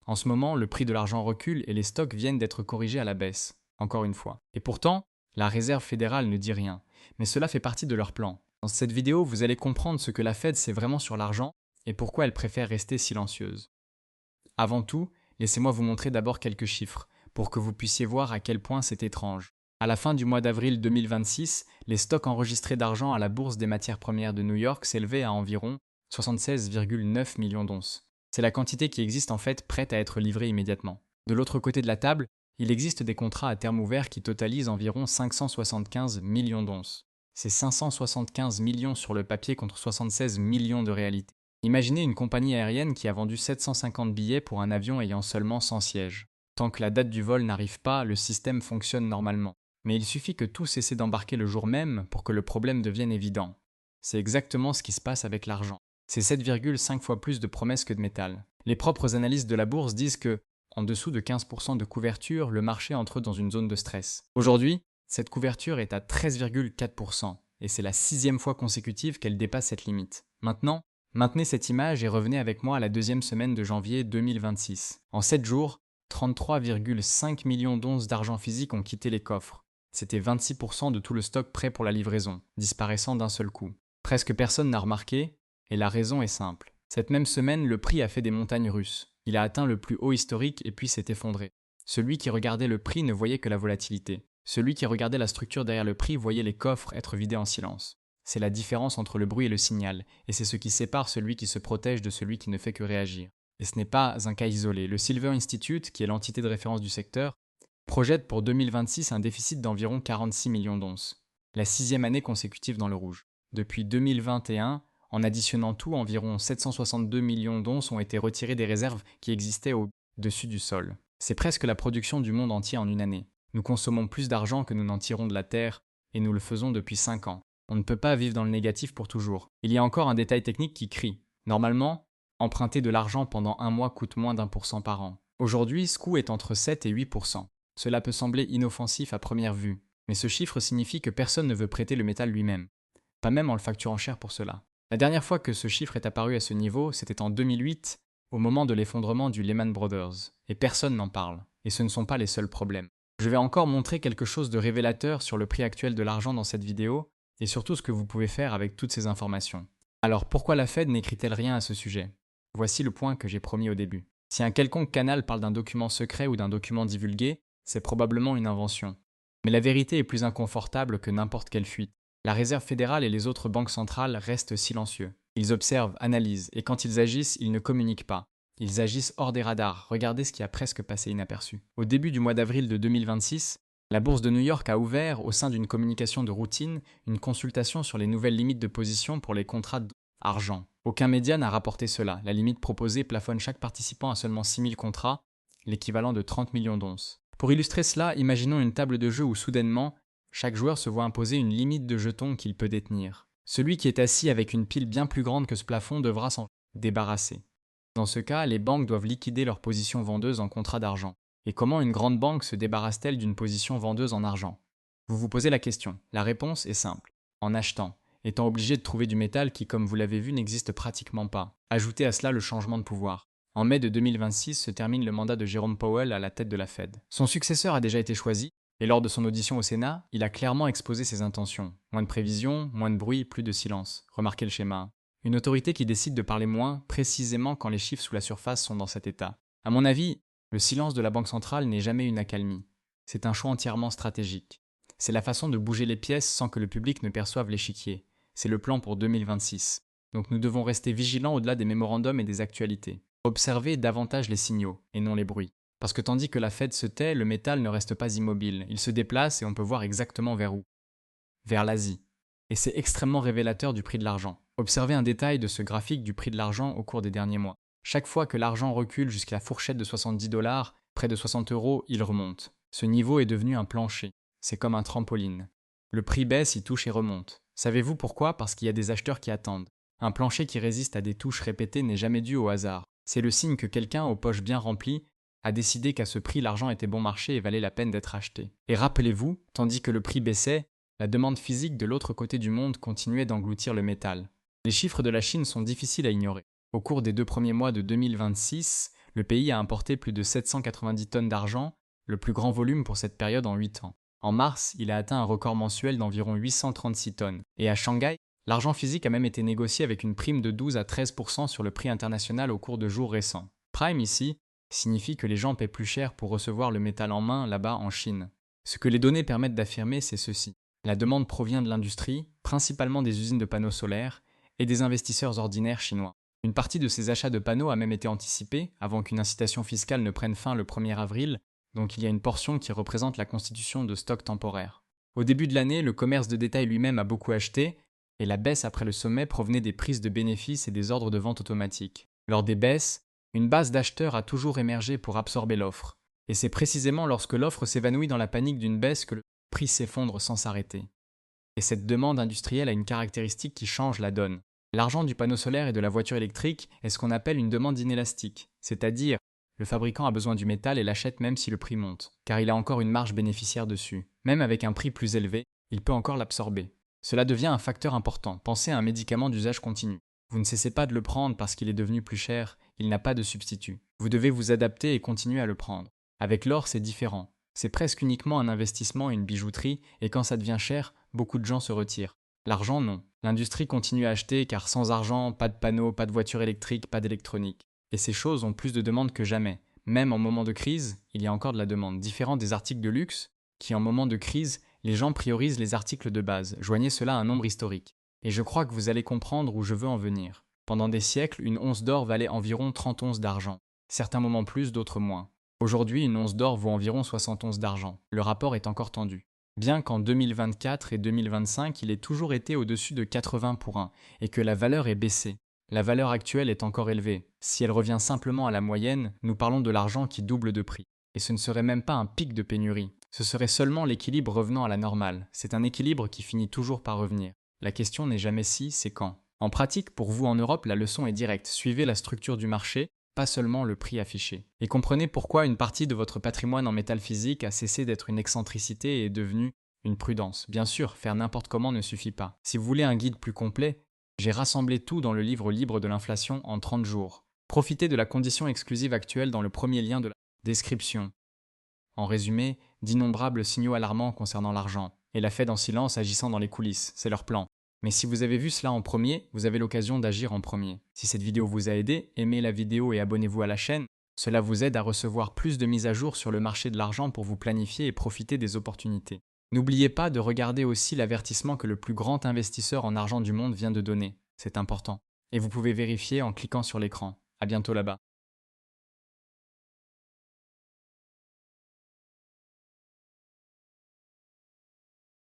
En ce moment, le prix de l'argent recule et les stocks viennent d'être corrigés à la baisse, encore une fois. Et pourtant, la Réserve fédérale ne dit rien, mais cela fait partie de leur plan. Dans cette vidéo, vous allez comprendre ce que la Fed sait vraiment sur l'argent et pourquoi elle préfère rester silencieuse. Avant tout, laissez-moi vous montrer d'abord quelques chiffres, pour que vous puissiez voir à quel point c'est étrange. À la fin du mois d'avril 2026, les stocks enregistrés d'argent à la bourse des matières premières de New York s'élevaient à environ 76,9 millions d'onces. C'est la quantité qui existe en fait prête à être livrée immédiatement. De l'autre côté de la table, il existe des contrats à terme ouvert qui totalisent environ 575 millions d'onces. C'est 575 millions sur le papier contre 76 millions de réalité. Imaginez une compagnie aérienne qui a vendu 750 billets pour un avion ayant seulement 100 sièges. Tant que la date du vol n'arrive pas, le système fonctionne normalement. Mais il suffit que tous essaient d'embarquer le jour même pour que le problème devienne évident. C'est exactement ce qui se passe avec l'argent. C'est 7,5 fois plus de promesses que de métal. Les propres analystes de la bourse disent que, en dessous de 15% de couverture, le marché entre dans une zone de stress. Aujourd'hui, cette couverture est à 13,4%, et c'est la 6e fois consécutive qu'elle dépasse cette limite. Maintenant, maintenez cette image et revenez avec moi à la deuxième semaine de janvier 2026. En 7 jours, 33,5 millions d'onces d'argent physique ont quitté les coffres. C'était 26% de tout le stock prêt pour la livraison, disparaissant d'un seul coup. Presque personne n'a remarqué, et la raison est simple. Cette même semaine, le prix a fait des montagnes russes. Il a atteint le plus haut historique et puis s'est effondré. Celui qui regardait le prix ne voyait que la volatilité. Celui qui regardait la structure derrière le prix voyait les coffres être vidés en silence. C'est la différence entre le bruit et le signal, et c'est ce qui sépare celui qui se protège de celui qui ne fait que réagir. Et ce n'est pas un cas isolé. Le Silver Institute, qui est l'entité de référence du secteur, projette pour 2026 un déficit d'environ 46 millions d'onces, la 6e année consécutive dans le rouge. Depuis 2021, en additionnant tout, environ 762 millions d'onces ont été retirées des réserves qui existaient au-dessus du sol. C'est presque la production du monde entier en une année. Nous consommons plus d'argent que nous n'en tirons de la Terre, et nous le faisons depuis 5 ans. On ne peut pas vivre dans le négatif pour toujours. Il y a encore un détail technique qui crie. Normalement, emprunter de l'argent pendant un mois coûte moins d'1% par an. Aujourd'hui, ce coût est entre 7 et 8%. Cela peut sembler inoffensif à première vue, mais ce chiffre signifie que personne ne veut prêter le métal lui-même, pas même en le facturant cher pour cela. La dernière fois que ce chiffre est apparu à ce niveau, c'était en 2008, au moment de l'effondrement du Lehman Brothers, et personne n'en parle, et ce ne sont pas les seuls problèmes. Je vais encore montrer quelque chose de révélateur sur le prix actuel de l'argent dans cette vidéo, et surtout ce que vous pouvez faire avec toutes ces informations. Alors pourquoi la Fed n'écrit-elle rien à ce sujet? Voici le point que j'ai promis au début. Si un quelconque canal parle d'un document secret ou d'un document divulgué, c'est probablement une invention. Mais la vérité est plus inconfortable que n'importe quelle fuite. La Réserve fédérale et les autres banques centrales restent silencieux. Ils observent, analysent, et quand ils agissent, ils ne communiquent pas. Ils agissent hors des radars. Regardez ce qui a presque passé inaperçu. Au début du mois d'avril de 2026, la bourse de New York a ouvert, au sein d'une communication de routine, une consultation sur les nouvelles limites de position pour les contrats d'argent. Aucun média n'a rapporté cela. La limite proposée plafonne chaque participant à seulement 6000 contrats, l'équivalent de 30 millions d'onces. Pour illustrer cela, imaginons une table de jeu où soudainement, chaque joueur se voit imposer une limite de jetons qu'il peut détenir. Celui qui est assis avec une pile bien plus grande que ce plafond devra s'en débarrasser. Dans ce cas, les banques doivent liquider leur position vendeuse en contrat d'argent. Et comment une grande banque se débarrasse-t-elle d'une position vendeuse en argent? Vous vous posez la question. La réponse est simple. En achetant, étant obligé de trouver du métal qui, comme vous l'avez vu, n'existe pratiquement pas. Ajoutez à cela le changement de pouvoir. En mai de 2026 se termine le mandat de Jerome Powell à la tête de la Fed. Son successeur a déjà été choisi, et lors de son audition au Sénat, il a clairement exposé ses intentions. Moins de prévisions, moins de bruit, plus de silence. Remarquez le schéma. Une autorité qui décide de parler moins, précisément quand les chiffres sous la surface sont dans cet état. À mon avis, le silence de la Banque centrale n'est jamais une accalmie. C'est un choix entièrement stratégique. C'est la façon de bouger les pièces sans que le public ne perçoive l'échiquier. C'est le plan pour 2026. Donc nous devons rester vigilants au-delà des mémorandums et des actualités. Observez davantage les signaux, et non les bruits. Parce que tandis que la Fed se tait, le métal ne reste pas immobile. Il se déplace et on peut voir exactement vers où. Vers l'Asie. Et c'est extrêmement révélateur du prix de l'argent. Observez un détail de ce graphique du prix de l'argent au cours des derniers mois. Chaque fois que l'argent recule jusqu'à la fourchette de 70 $, près de 60 €, il remonte. Ce niveau est devenu un plancher. C'est comme un trampoline. Le prix baisse, il touche et remonte. Savez-vous pourquoi? Parce qu'il y a des acheteurs qui attendent. Un plancher qui résiste à des touches répétées n'est jamais dû au hasard. C'est le signe que quelqu'un, aux poches bien remplies, a décidé qu'à ce prix l'argent était bon marché et valait la peine d'être acheté. Et rappelez-vous, tandis que le prix baissait, la demande physique de l'autre côté du monde continuait d'engloutir le métal. Les chiffres de la Chine sont difficiles à ignorer. Au cours des 2 premiers mois de 2026, Le pays a importé plus de 790 tonnes d'argent, le plus grand volume pour cette période en 8 ans. En mars, il a atteint un record mensuel d'environ 836 tonnes. Et à Shanghai, l'argent physique a même été négocié avec une prime de 12 à 13% sur le prix international au cours de jours récents. Prime ici signifie que les gens paient plus cher pour recevoir le métal en main là-bas en Chine. Ce que les données permettent d'affirmer, c'est ceci. La demande provient de l'industrie, principalement des usines de panneaux solaires, et des investisseurs ordinaires chinois. Une partie de ces achats de panneaux a même été anticipée avant qu'une incitation fiscale ne prenne fin le 1er avril, donc il y a une portion qui représente la constitution de stocks temporaires. Au début de l'année, le commerce de détail lui-même a beaucoup acheté, et la baisse après le sommet provenait des prises de bénéfices et des ordres de vente automatiques. Lors des baisses, une base d'acheteurs a toujours émergé pour absorber l'offre. Et c'est précisément lorsque l'offre s'évanouit dans la panique d'une baisse que le prix s'effondre sans s'arrêter. Et cette demande industrielle a une caractéristique qui change la donne. L'argent du panneau solaire et de la voiture électrique est ce qu'on appelle une demande inélastique, c'est-à-dire le fabricant a besoin du métal et l'achète même si le prix monte, car il a encore une marge bénéficiaire dessus. Même avec un prix plus élevé, il peut encore l'absorber. Cela devient un facteur important. Pensez à un médicament d'usage continu. Vous ne cessez pas de le prendre parce qu'il est devenu plus cher, il n'a pas de substitut. Vous devez vous adapter et continuer à le prendre. Avec l'or, c'est différent. C'est presque uniquement un investissement et une bijouterie, et quand ça devient cher, beaucoup de gens se retirent. L'argent, non. L'industrie continue à acheter car sans argent, pas de panneaux, pas de voitures électriques, pas d'électronique. Et ces choses ont plus de demandes que jamais. Même en moment de crise, il y a encore de la demande, différent des articles de luxe, qui en moment de crise, les gens priorisent les articles de base. Joignez cela à un nombre historique. Et je crois que vous allez comprendre où je veux en venir. Pendant des siècles, une once d'or valait environ 30 onces d'argent. Certains moments plus, d'autres moins. Aujourd'hui, une once d'or vaut environ 60 onces d'argent. Le rapport est encore tendu. Bien qu'en 2024 et 2025, il ait toujours été au-dessus de 80 pour 1 et que la valeur ait baissé. La valeur actuelle est encore élevée. Si elle revient simplement à la moyenne, nous parlons de l'argent qui double de prix. Et ce ne serait même pas un pic de pénurie. Ce serait seulement l'équilibre revenant à la normale. C'est un équilibre qui finit toujours par revenir. La question n'est jamais si, c'est quand. En pratique, pour vous en Europe, la leçon est directe. Suivez la structure du marché, pas seulement le prix affiché. Et comprenez pourquoi une partie de votre patrimoine en métal physique a cessé d'être une excentricité et est devenue une prudence. Bien sûr, faire n'importe comment ne suffit pas. Si vous voulez un guide plus complet, j'ai rassemblé tout dans le livre Libre de l'inflation en 30 jours. Profitez de la condition exclusive actuelle dans le premier lien de la description. En résumé, d'innombrables signaux alarmants concernant l'argent, et la Fed en silence agissant dans les coulisses, c'est leur plan. Mais si vous avez vu cela en premier, vous avez l'occasion d'agir en premier. Si cette vidéo vous a aidé, aimez la vidéo et abonnez-vous à la chaîne. Cela vous aide à recevoir plus de mises à jour sur le marché de l'argent pour vous planifier et profiter des opportunités. N'oubliez pas de regarder aussi l'avertissement que le plus grand investisseur en argent du monde vient de donner. C'est important. Et vous pouvez vérifier en cliquant sur l'écran. À bientôt là-bas.